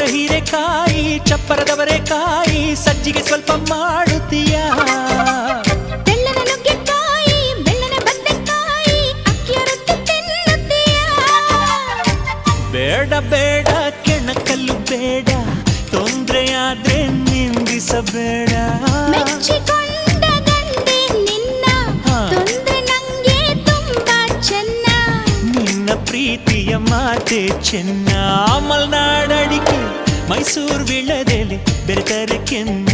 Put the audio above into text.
ಹೀರೆಕಾಯಿ ಚಪ್ಪರದವರೆಕಾಯಿ ಸಜ್ಜಿಗೆ ಸ್ವಲ್ಪ ಮಾಡುತ್ತೀಯಾ ಬೆಳ್ಳನ ನುಗ್ಗೆಕಾಯಿ ಬೆಳ್ಳನ ಬದನೆಕಾಯಿ ಅಕ್ಕಿಯ ರೊಟ್ಟಿ ತಿನ್ನುತ್ತೀಯಾ ಬೇಡ ಬೇಡ ಕೆಣಕಲ್ಲು ಬೇಡ ತೊಂದ್ರೆಯಾದ್ರೆ ನಿಂದಿಸಬೇಡ ಮೆಚ್ಚಿಕೊಂಡ ಗಂಡೆ ನಿನ್ನ ತೊಂದ್ರೆ ನಂಗೆ ತುಂಬಾ ಚೆನ್ನ ನಿನ್ನ ಪ್ರೀತಿಯ ಮಾತೆ ಚೆನ್ನ ಮಲ್ನಾಡಡಿಕೆ ಮೈಸೂರು ವಿಳದೆಲೆ ಬೆರೆತರೆ ಕೆನ್ನ